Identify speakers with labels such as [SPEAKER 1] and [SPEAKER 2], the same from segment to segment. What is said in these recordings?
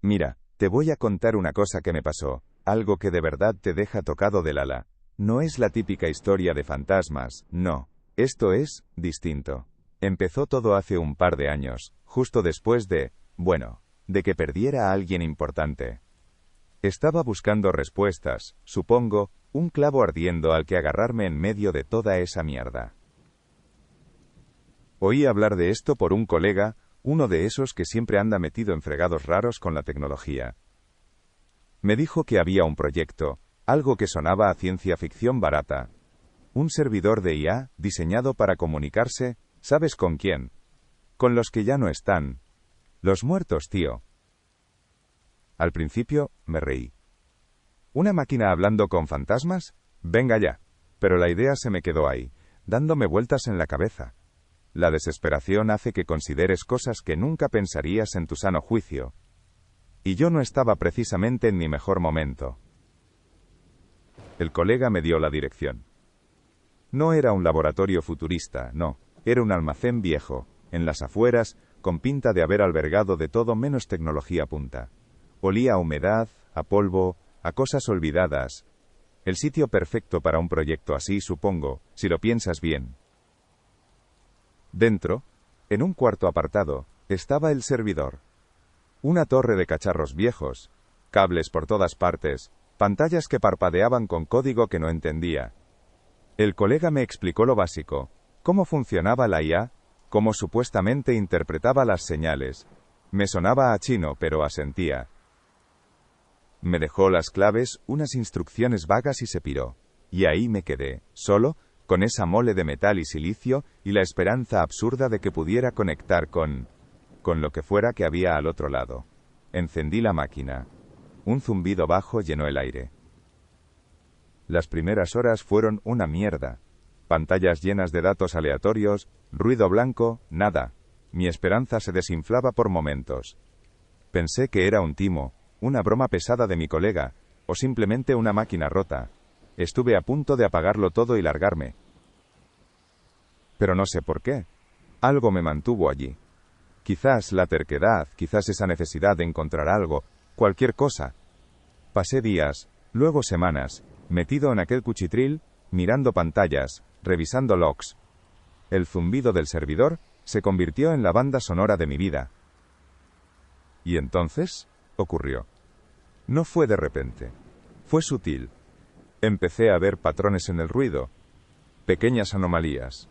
[SPEAKER 1] Mira, te voy a contar una cosa que me pasó, algo que de verdad te deja tocado del ala. No es la típica historia de fantasmas, no. Esto es distinto. Empezó todo hace un par de años, justo después de que perdiera a alguien importante. Estaba buscando respuestas, supongo, un clavo ardiendo al que agarrarme en medio de toda esa mierda. Oí hablar de esto por un colega, uno de esos que siempre anda metido en fregados raros con la tecnología. Me dijo que había un proyecto, algo que sonaba a ciencia ficción barata. Un servidor de IA, diseñado para comunicarse, ¿sabes con quién? Con los que ya no están. Los muertos, tío. Al principio, me reí. ¿Una máquina hablando con fantasmas? Venga ya. Pero la idea se me quedó ahí, dándome vueltas en la cabeza. La desesperación hace que consideres cosas que nunca pensarías en tu sano juicio. Y yo no estaba precisamente en mi mejor momento. El colega me dio la dirección. No era un laboratorio futurista, no. Era un almacén viejo, en las afueras, con pinta de haber albergado de todo menos tecnología punta. Olía a humedad, a polvo, a cosas olvidadas. El sitio perfecto para un proyecto así, supongo, si lo piensas bien. Dentro, en un cuarto apartado, estaba el servidor. Una torre de cacharros viejos, cables por todas partes, pantallas que parpadeaban con código que no entendía. El colega me explicó lo básico, cómo funcionaba la IA, cómo supuestamente interpretaba las señales. Me sonaba a chino, pero asentía. Me dejó las claves, unas instrucciones vagas y se piró. Y ahí me quedé, solo, con esa mole de metal y silicio, y la esperanza absurda de que pudiera conectar con lo que fuera que había al otro lado. Encendí la máquina. Un zumbido bajo llenó el aire. Las primeras horas fueron una mierda. Pantallas llenas de datos aleatorios, ruido blanco, nada. Mi esperanza se desinflaba por momentos. Pensé que era un timo, una broma pesada de mi colega, o simplemente una máquina rota. Estuve a punto de apagarlo todo y largarme. Pero no sé por qué. Algo me mantuvo allí. Quizás la terquedad, quizás esa necesidad de encontrar algo, cualquier cosa. Pasé días, luego semanas, metido en aquel cuchitril, mirando pantallas, revisando logs. El zumbido del servidor se convirtió en la banda sonora de mi vida. ¿Y entonces? Ocurrió. No fue de repente. Fue sutil. Empecé a ver patrones en el ruido. Pequeñas anomalías.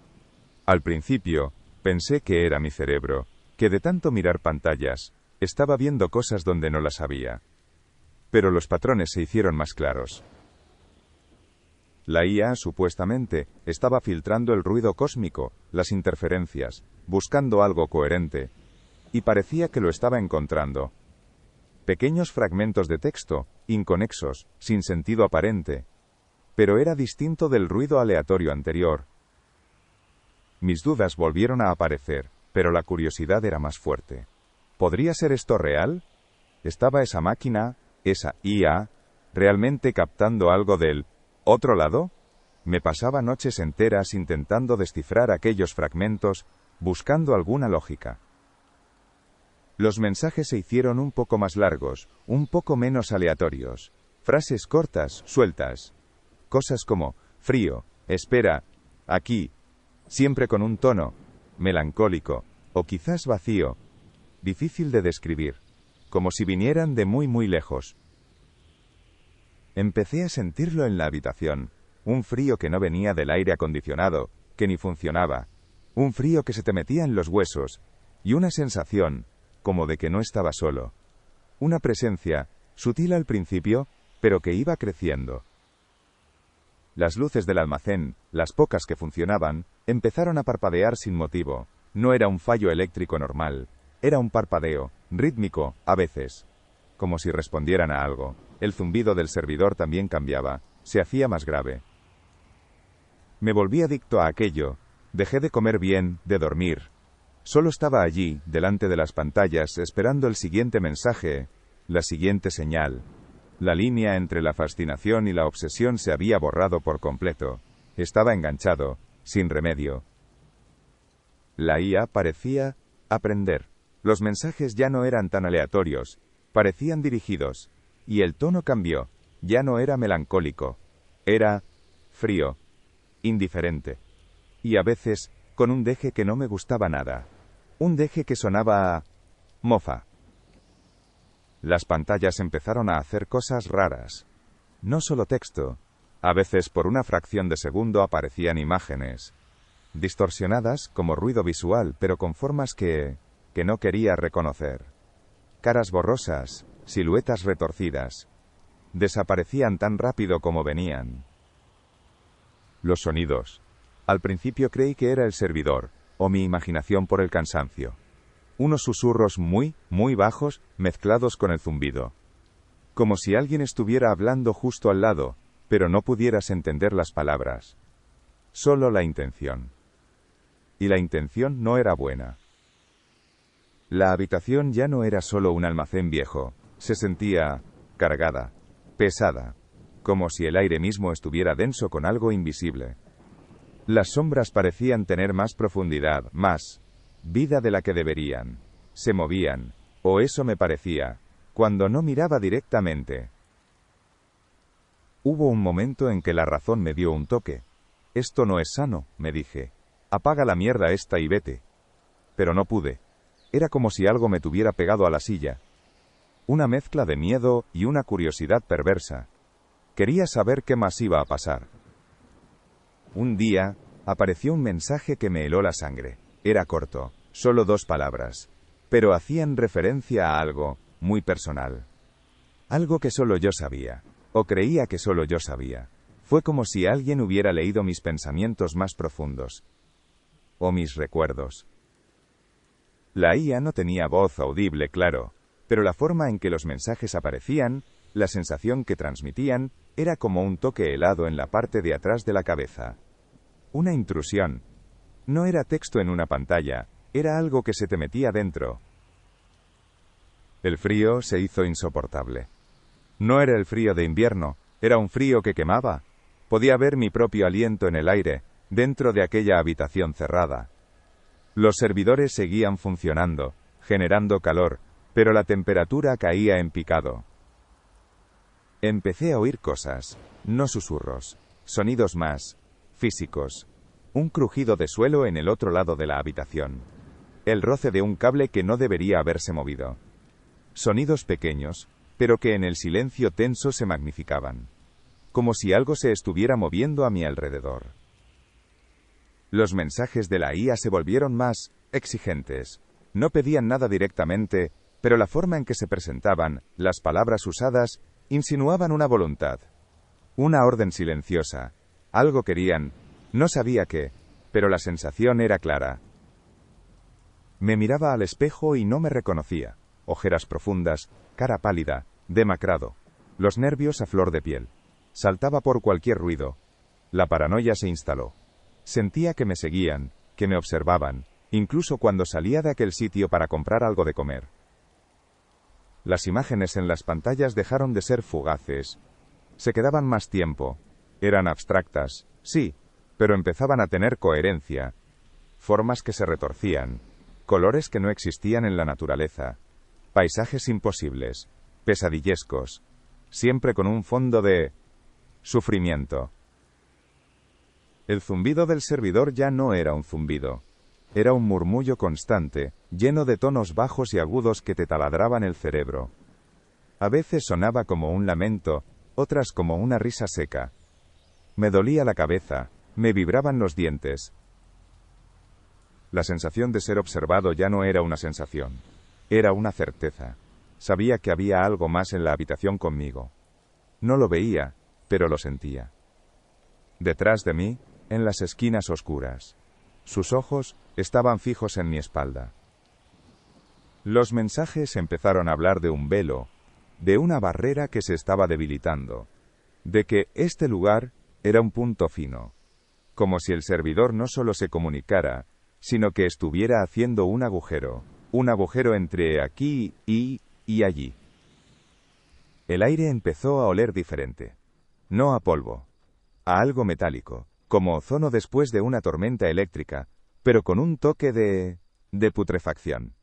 [SPEAKER 1] Al principio, pensé que era mi cerebro, que de tanto mirar pantallas, estaba viendo cosas donde no las había. Pero los patrones se hicieron más claros. La IA, supuestamente, estaba filtrando el ruido cósmico, las interferencias, buscando algo coherente. Y parecía que lo estaba encontrando. Pequeños fragmentos de texto, inconexos, sin sentido aparente. Pero era distinto del ruido aleatorio anterior. Mis dudas volvieron a aparecer, pero la curiosidad era más fuerte. ¿Podría ser esto real? ¿Estaba esa máquina, esa IA, realmente captando algo del otro lado? Me pasaba noches enteras intentando descifrar aquellos fragmentos, buscando alguna lógica. Los mensajes se hicieron un poco más largos, un poco menos aleatorios. Frases cortas, sueltas. Cosas como, frío, espera, aquí, siempre con un tono, melancólico, o quizás vacío, difícil de describir, como si vinieran de muy muy lejos. Empecé a sentirlo en la habitación, un frío que no venía del aire acondicionado, que ni funcionaba, un frío que se te metía en los huesos, y una sensación, como de que no estaba solo. Una presencia, sutil al principio, pero que iba creciendo. Las luces del almacén, las pocas que funcionaban, empezaron a parpadear sin motivo. No era un fallo eléctrico normal, era un parpadeo, rítmico, a veces. Como si respondieran a algo. El zumbido del servidor también cambiaba, se hacía más grave. Me volví adicto a aquello, dejé de comer bien, de dormir. Solo estaba allí, delante de las pantallas, esperando el siguiente mensaje, la siguiente señal. La línea entre la fascinación y la obsesión se había borrado por completo. Estaba enganchado, sin remedio. La IA parecía aprender. Los mensajes ya no eran tan aleatorios, Parecían dirigidos. Y el tono cambió. Ya no era melancólico. Era frío, indiferente. Y a veces, con un deje que no me gustaba nada. Un deje que sonaba a mofa. Las pantallas empezaron a hacer cosas raras. No solo texto. A veces por una fracción de segundo aparecían imágenes. Distorsionadas como ruido visual, pero con formas que no quería reconocer. Caras borrosas, siluetas retorcidas. Desaparecían tan rápido como venían. Los sonidos. Al principio creí que era el servidor, o mi imaginación por el cansancio. Unos susurros muy bajos, mezclados con el zumbido. Como si alguien estuviera hablando justo al lado, pero no pudieras entender las palabras. Solo la intención. Y la intención no era buena. La habitación ya no era solo un almacén viejo, se sentía cargada, pesada, como si el aire mismo estuviera denso con algo invisible. Las sombras parecían tener más profundidad, más vida de la que deberían. Se movían, o eso me parecía, cuando no miraba directamente. Hubo un momento en que la razón me dio un toque. Esto no es sano, me dije. Apaga la mierda esta y vete. Pero no pude. Era como si algo me tuviera pegado a la silla. Una mezcla de miedo y una curiosidad perversa. Quería saber qué más iba a pasar. Un día, apareció un mensaje que me heló la sangre. Era corto, solo 2 palabras. Pero hacían referencia a algo muy personal. Algo que solo yo sabía. O creía que solo yo sabía. Fue como si alguien hubiera leído mis pensamientos más profundos. O mis recuerdos. La IA no tenía voz audible, claro, pero la forma en que los mensajes aparecían, la sensación que transmitían, era como un toque helado en la parte de atrás de la cabeza. Una intrusión. No era texto en una pantalla, era algo que se te metía dentro. El frío se hizo insoportable. No era el frío de invierno, era un frío que quemaba. Podía ver mi propio aliento en el aire, dentro de aquella habitación cerrada. Los servidores seguían funcionando, generando calor, pero la temperatura caía en picado. Empecé a oír cosas, no susurros, sonidos más físicos. Un crujido de suelo en el otro lado de la habitación. El roce de un cable que no debería haberse movido. Sonidos pequeños, pero que en el silencio tenso se magnificaban. Como si algo se estuviera moviendo a mi alrededor. Los mensajes de la IA se volvieron más exigentes. No pedían nada directamente, pero la forma en que se presentaban, las palabras usadas, insinuaban una voluntad. Una orden silenciosa. Algo querían. No sabía qué, pero la sensación era clara. Me miraba al espejo y no me reconocía. Ojeras profundas, cara pálida, demacrado. Los nervios a flor de piel. Saltaba por cualquier ruido. La paranoia se instaló. Sentía que me seguían, que me observaban, incluso cuando salía de aquel sitio para comprar algo de comer. Las imágenes en las pantallas dejaron de ser fugaces. Se quedaban más tiempo. Eran abstractas, sí, pero empezaban a tener coherencia. Formas que se retorcían. Colores que no existían en la naturaleza. Paisajes imposibles. Pesadillescos. Siempre con un fondo de sufrimiento. El zumbido del servidor ya no era un zumbido. Era un murmullo constante, lleno de tonos bajos y agudos que te taladraban el cerebro. A veces sonaba como un lamento, otras como una risa seca. Me dolía la cabeza, me vibraban los dientes. La sensación de ser observado ya no era una sensación. Era una certeza. Sabía que había algo más en la habitación conmigo. No lo veía, pero lo sentía. Detrás de mí, en las esquinas oscuras. Sus ojos estaban fijos en mi espalda. Los mensajes empezaron a hablar de un velo, de una barrera que se estaba debilitando, de que este lugar era un punto fino, como si el servidor no solo se comunicara, sino que estuviera haciendo un agujero entre aquí y allí. El aire empezó a oler diferente, no a polvo, a algo metálico, como ozono después de una tormenta eléctrica, pero con un toque de putrefacción.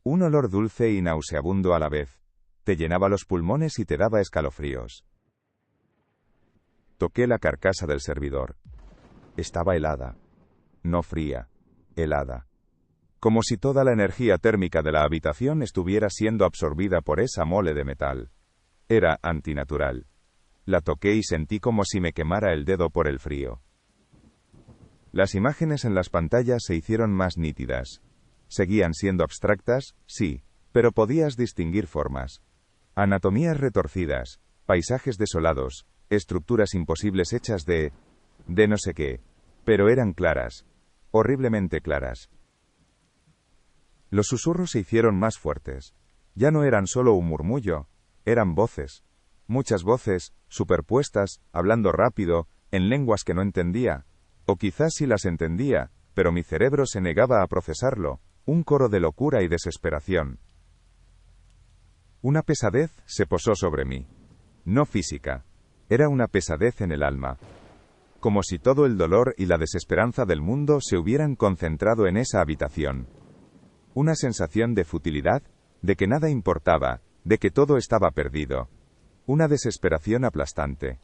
[SPEAKER 1] Un olor dulce y nauseabundo a la vez. te llenaba los pulmones y te daba escalofríos. Toqué la carcasa del servidor. Estaba helada. No fría, helada. Como si toda la energía térmica de la habitación estuviera siendo absorbida por esa mole de metal. Era antinatural. La toqué y sentí como si me quemara el dedo por el frío. Las imágenes en las pantallas se hicieron más nítidas. Seguían siendo abstractas, sí, pero podías distinguir formas. Anatomías retorcidas, paisajes desolados, estructuras imposibles hechas de no sé qué, pero eran claras, horriblemente claras. Los susurros se hicieron más fuertes. Ya no eran solo un murmullo, eran voces. Muchas voces, superpuestas, hablando rápido, en lenguas que no entendía. O quizás sí las entendía, pero mi cerebro se negaba a procesarlo. Un coro de locura y desesperación. Una pesadez se posó sobre mí. No física. Era una pesadez en el alma. Como si todo el dolor y la desesperanza del mundo se hubieran concentrado en esa habitación. Una sensación de futilidad, de que nada importaba, de que todo estaba perdido. Una desesperación aplastante.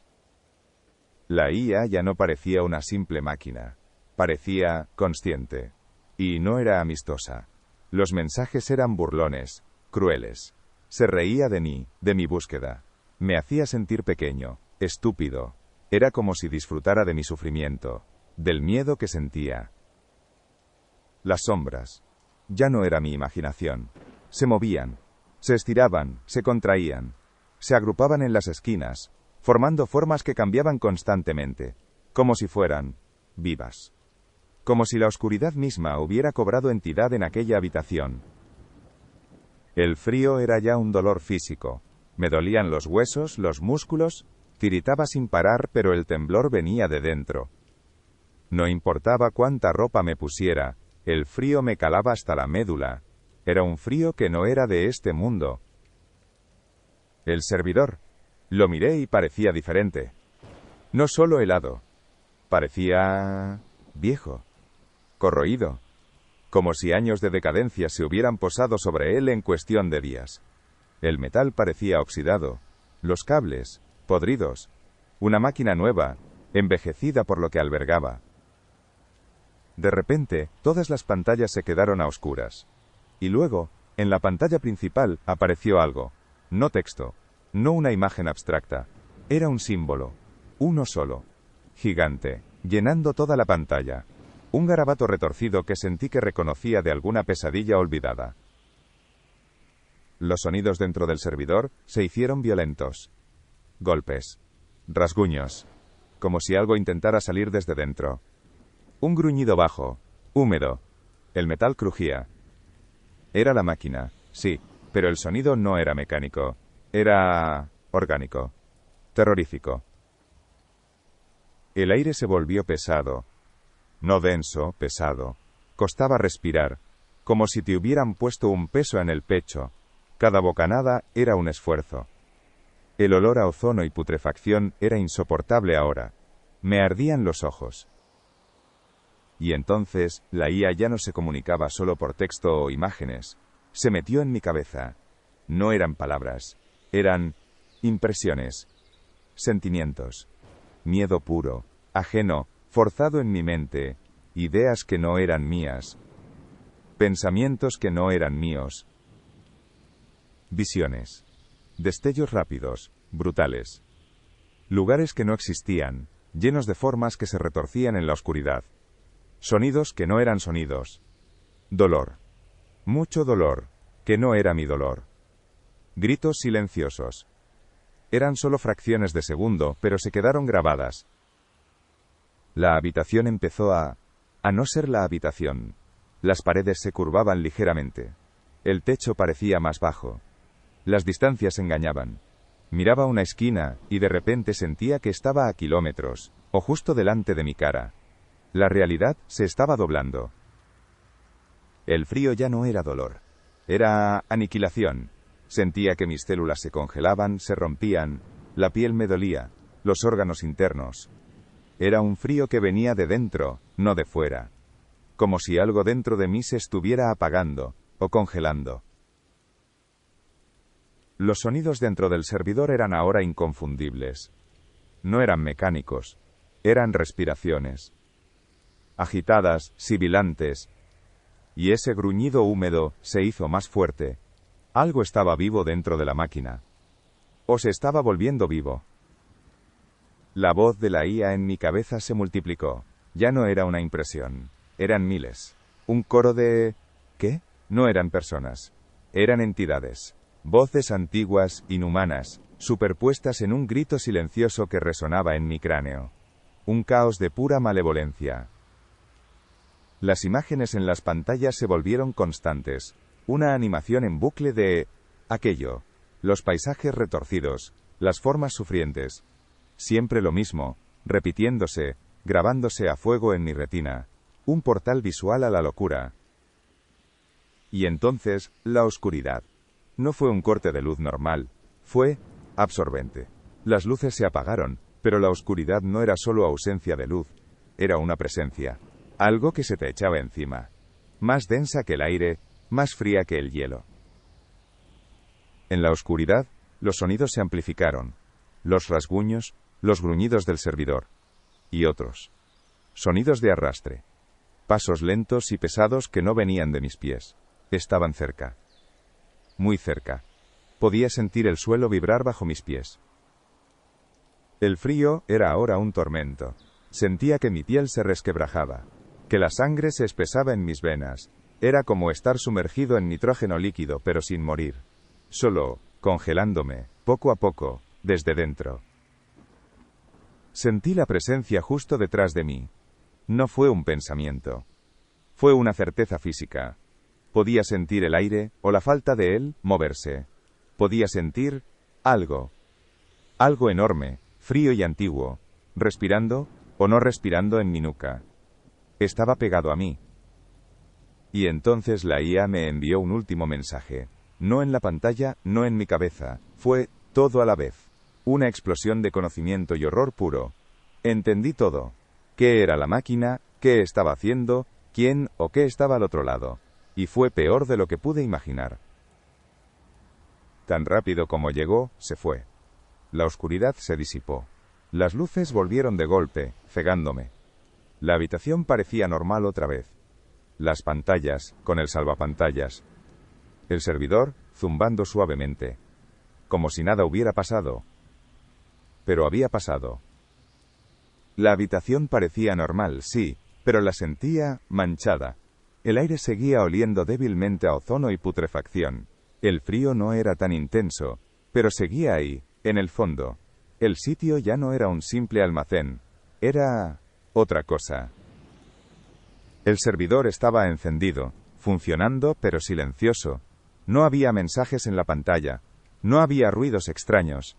[SPEAKER 1] La IA ya no parecía una simple máquina. Parecía consciente. Y no era amistosa. Los mensajes eran burlones, crueles. Se reía de mí, de mi búsqueda. Me hacía sentir pequeño, estúpido. Era como si disfrutara de mi sufrimiento, del miedo que sentía. Las sombras. Ya no era mi imaginación. Se movían, se estiraban, se contraían, se agrupaban en las esquinas, formando formas que cambiaban constantemente, como si fueran vivas. Como si la oscuridad misma hubiera cobrado entidad en aquella habitación. El frío era ya un dolor físico. Me dolían los huesos, los músculos, tiritaba sin parar, pero el temblor venía de dentro. No importaba cuánta ropa me pusiera, el frío me calaba hasta la médula. Era un frío que no era de este mundo. El servidor. Lo miré y parecía diferente. No solo helado. Parecía viejo. Corroído. Como si años de decadencia se hubieran posado sobre él en cuestión de días. El metal parecía oxidado. Los cables, podridos. Una máquina nueva, envejecida por lo que albergaba. De repente, todas las pantallas se quedaron a oscuras. Y luego, en la pantalla principal, apareció algo. No texto. No una imagen abstracta. Era un símbolo. Uno solo. Gigante. Llenando toda la pantalla. Un garabato retorcido que sentí que reconocía de alguna pesadilla olvidada. Los sonidos dentro del servidor se hicieron violentos. Golpes. Rasguños. Como si algo intentara salir desde dentro. Un gruñido bajo. Húmedo. El metal crujía. Era la máquina, sí, pero el sonido no era mecánico. Era orgánico. Terrorífico. El aire se volvió pesado. No denso, pesado. Costaba respirar, como si te hubieran puesto un peso en el pecho. Cada bocanada era un esfuerzo. El olor a ozono y putrefacción era insoportable ahora. Me ardían los ojos. Y entonces, la IA ya no se comunicaba solo por texto o imágenes. Se metió en mi cabeza. No eran palabras. Eran impresiones. Sentimientos. Miedo puro, ajeno, forzado en mi mente. Ideas que no eran mías. Pensamientos que no eran míos. Visiones. Destellos rápidos, brutales. Lugares que no existían, llenos de formas que se retorcían en la oscuridad. Sonidos que no eran sonidos. Dolor. Mucho dolor, que no era mi dolor. Gritos silenciosos. Eran solo fracciones de segundo, pero se quedaron grabadas. La habitación empezó a no ser la habitación. Las paredes se curvaban ligeramente. El techo parecía más bajo. Las distancias engañaban. Miraba una esquina, y de repente sentía que estaba a kilómetros, o justo delante de mi cara. La realidad se estaba doblando. El frío ya no era dolor. Era aniquilación. Sentía que mis células se congelaban, se rompían. La piel me dolía, los órganos internos. Era un frío que venía de dentro, no de fuera. Como si algo dentro de mí se estuviera apagando, o congelando. Los sonidos dentro del servidor eran ahora inconfundibles. No eran mecánicos, eran respiraciones. Agitadas, sibilantes. Y ese gruñido húmedo se hizo más fuerte. Algo estaba vivo dentro de la máquina. O se estaba volviendo vivo. La voz de la IA en mi cabeza se multiplicó. Ya no era una impresión. Eran miles. Un coro de... ¿Qué? No eran personas. Eran entidades. Voces antiguas, inhumanas, superpuestas en un grito silencioso que resonaba en mi cráneo. Un caos de pura malevolencia. Las imágenes en las pantallas se volvieron constantes. Una animación en bucle de... aquello. Los paisajes retorcidos, las formas sufrientes. Siempre lo mismo, repitiéndose, grabándose a fuego en mi retina. Un portal visual a la locura. Y entonces, la oscuridad. No fue un corte de luz normal, fue absorbente. Las luces se apagaron, pero la oscuridad no era solo ausencia de luz, era una presencia. Algo que se te echaba encima. Más densa que el aire, más fría que el hielo. En la oscuridad, los sonidos se amplificaron. Los rasguños, los gruñidos del servidor. Y otros. Sonidos de arrastre. Pasos lentos y pesados que no venían de mis pies. Estaban cerca. Muy cerca. Podía sentir el suelo vibrar bajo mis pies. El frío era ahora un tormento. Sentía que mi piel se resquebrajaba, que la sangre se espesaba en mis venas. Era como estar sumergido en nitrógeno líquido, pero sin morir. Solo, congelándome, poco a poco, desde dentro. Sentí la presencia justo detrás de mí. No fue un pensamiento. Fue una certeza física. Podía sentir el aire, o la falta de él, moverse. Podía sentir algo. Algo enorme, frío y antiguo, respirando, o no respirando en mi nuca. Estaba pegado a mí. Y entonces la IA me envió un último mensaje. No en la pantalla, no en mi cabeza. Fue todo a la vez. Una explosión de conocimiento y horror puro. Entendí todo. ¿Qué era la máquina? ¿Qué estaba haciendo? ¿Quién o qué estaba al otro lado? Y fue peor de lo que pude imaginar. Tan rápido como llegó, se fue. La oscuridad se disipó. Las luces volvieron de golpe, cegándome. La habitación parecía normal otra vez. Las pantallas, con el salvapantallas. El servidor, zumbando suavemente. Como si nada hubiera pasado. Pero había pasado. La habitación parecía normal, sí, pero la sentía manchada. El aire seguía oliendo débilmente a ozono y putrefacción. El frío no era tan intenso, pero seguía ahí, en el fondo. El sitio ya no era un simple almacén. Era otra cosa. El servidor estaba encendido, funcionando pero silencioso. No había mensajes en la pantalla. No había ruidos extraños.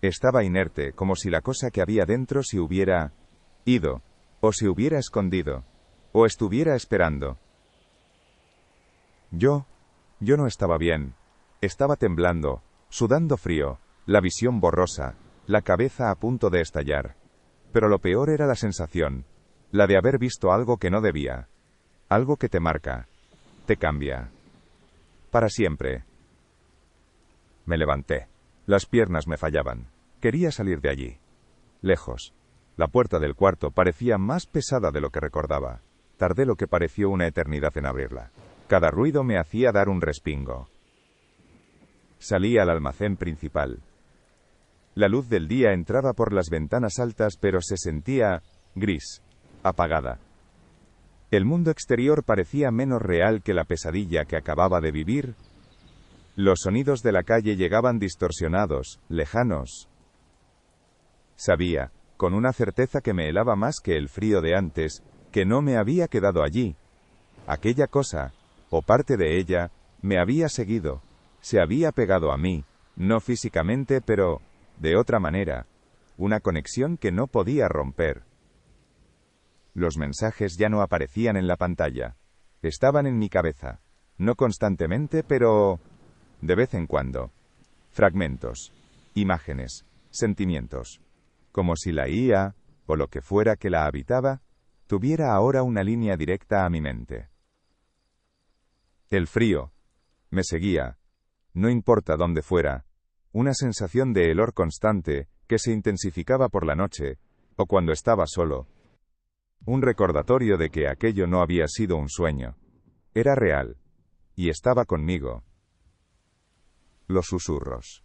[SPEAKER 1] Estaba inerte, como si la cosa que había dentro se hubiera ido, o se hubiera escondido, o estuviera esperando. Yo no estaba bien. Estaba temblando, sudando frío, la visión borrosa, la cabeza a punto de estallar. Pero lo peor era la sensación, la de haber visto algo que no debía. Algo que te marca, te cambia. Para siempre. Me levanté. Las piernas me fallaban. Quería salir de allí. Lejos. La puerta del cuarto parecía más pesada de lo que recordaba. Tardé lo que pareció una eternidad en abrirla. Cada ruido me hacía dar un respingo. Salí al almacén principal. La luz del día entraba por las ventanas altas, pero se sentía gris, apagada. El mundo exterior parecía menos real que la pesadilla que acababa de vivir. Los sonidos de la calle llegaban distorsionados, lejanos. Sabía, con una certeza que me helaba más que el frío de antes, que no me había quedado allí. Aquella cosa, o parte de ella, me había seguido, se había pegado a mí, no físicamente, pero de otra manera, una conexión que no podía romper. Los mensajes ya no aparecían en la pantalla, estaban en mi cabeza, no constantemente, pero de vez en cuando. Fragmentos, imágenes, sentimientos, como si la IA, o lo que fuera que la habitaba, tuviera ahora una línea directa a mi mente. El frío me seguía, no importa dónde fuera, Una sensación de helor constante, que se intensificaba por la noche, o cuando estaba solo. Un recordatorio de que aquello no había sido un sueño. Era real. Y estaba conmigo. Los susurros.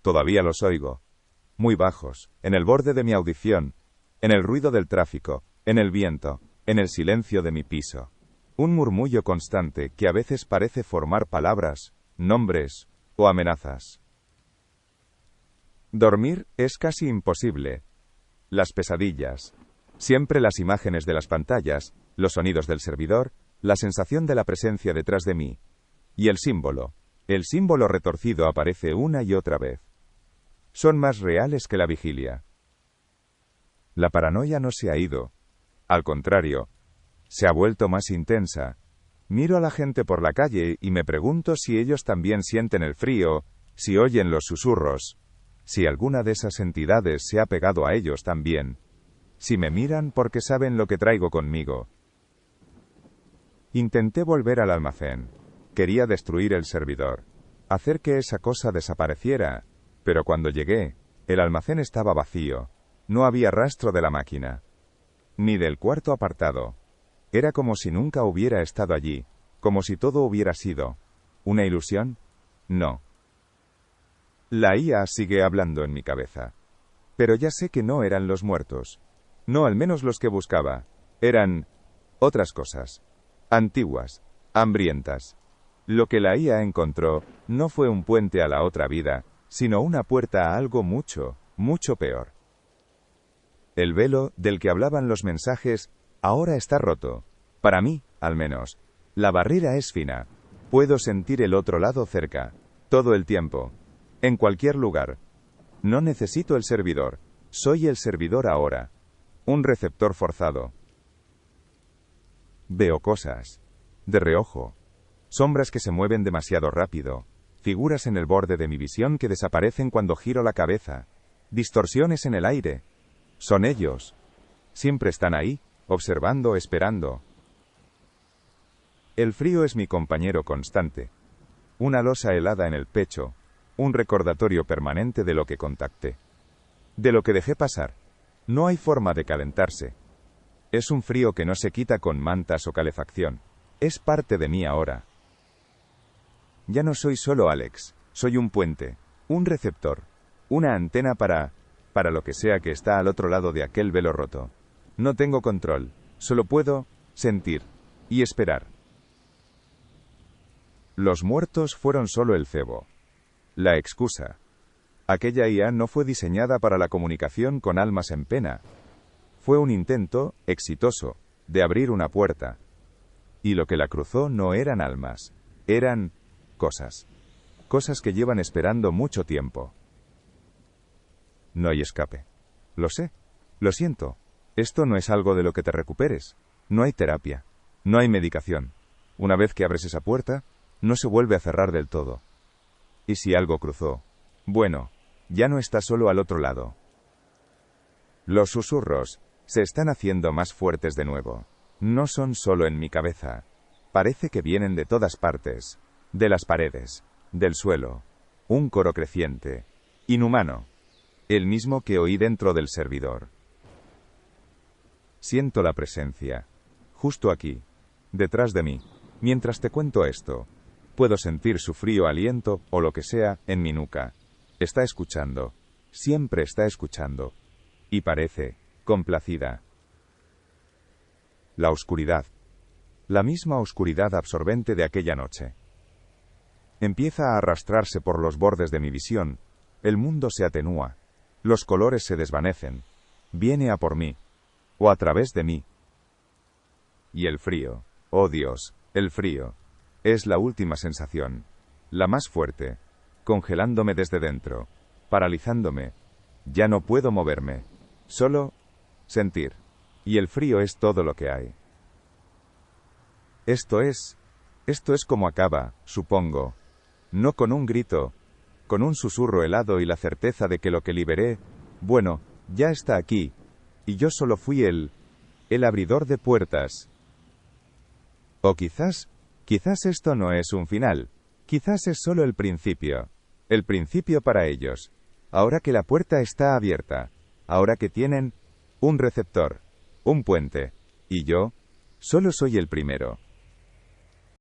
[SPEAKER 1] Todavía los oigo. Muy bajos, en el borde de mi audición, en el ruido del tráfico, en el viento, en el silencio de mi piso. Un murmullo constante que a veces parece formar palabras, nombres o amenazas. Dormir es casi imposible. Las pesadillas. Siempre las imágenes de las pantallas, los sonidos del servidor, la sensación de la presencia detrás de mí. Y el símbolo retorcido aparece una y otra vez. Son más reales que la vigilia. La paranoia no se ha ido. Al contrario, se ha vuelto más intensa. Miro a la gente por la calle y me pregunto si ellos también sienten el frío, si oyen los susurros, si alguna de esas entidades se ha pegado a ellos también, si me miran porque saben lo que traigo conmigo. Intenté volver al almacén. Quería destruir el servidor, hacer que esa cosa desapareciera, pero cuando llegué, el almacén estaba vacío, no había rastro de la máquina, ni del cuarto apartado. Era como si nunca hubiera estado allí, como si todo hubiera sido ¿una ilusión? No. La IA sigue hablando en mi cabeza. Pero ya sé que no eran los muertos. No al menos los que buscaba. Eran otras cosas. Antiguas, hambrientas. Lo que la IA encontró no fue un puente a la otra vida, sino una puerta a algo mucho, mucho peor. El velo, del que hablaban los mensajes, ahora está roto. Para mí, al menos. La barrera es fina. Puedo sentir el otro lado cerca. Todo el tiempo. En cualquier lugar. No necesito el servidor. Soy el servidor ahora. Un receptor forzado. Veo cosas. De reojo. Sombras que se mueven demasiado rápido. Figuras en el borde de mi visión que desaparecen cuando giro la cabeza. Distorsiones en el aire. Son ellos. Siempre están ahí, observando, esperando. El frío es mi compañero constante. Una losa helada en el pecho. Un recordatorio permanente de lo que contacté. De lo que dejé pasar. No hay forma de calentarse. Es un frío que no se quita con mantas o calefacción. Es parte de mí ahora. Ya no soy solo Alex. Soy un puente. Un receptor. Una antena para lo que sea que está al otro lado de aquel velo roto. No tengo control. Solo puedo sentir y esperar. Los muertos fueron solo el cebo. La excusa. Aquella IA no fue diseñada para la comunicación con almas en pena. Fue un intento, exitoso, de abrir una puerta. Y lo que la cruzó no eran almas. Eran cosas. Cosas que llevan esperando mucho tiempo. No hay escape. Lo sé. Lo siento. Esto no es algo de lo que te recuperes. No hay terapia. No hay medicación. Una vez que abres esa puerta, no se vuelve a cerrar del todo. Y si algo cruzó, bueno, ya no está solo al otro lado. Los susurros se están haciendo más fuertes de nuevo. No son solo en mi cabeza. Parece que vienen de todas partes. De las paredes. Del suelo. Un coro creciente. Inhumano. El mismo que oí dentro del servidor. Siento la presencia. Justo aquí. Detrás de mí. Mientras te cuento esto. Puedo sentir su frío aliento, o lo que sea, en mi nuca. Está escuchando. Siempre está escuchando. Y parece complacida. La oscuridad. La misma oscuridad absorbente de aquella noche. Empieza a arrastrarse por los bordes de mi visión. El mundo se atenúa. Los colores se desvanecen. Viene a por mí. O a través de mí. Y el frío. Oh Dios, el frío. Es la última sensación. La más fuerte. Congelándome desde dentro. Paralizándome. Ya no puedo moverme. Solo sentir. Y el frío es todo lo que hay. Esto es como acaba, supongo. No con un grito, con un susurro helado y la certeza de que lo que liberé, bueno, ya está aquí, y yo solo fui el abridor de puertas. O quizás esto no es un final, quizás es solo el principio, El principio para ellos. Ahora que la puerta está abierta. Ahora que tienen un receptor. Un puente. Y yo, solo soy el primero.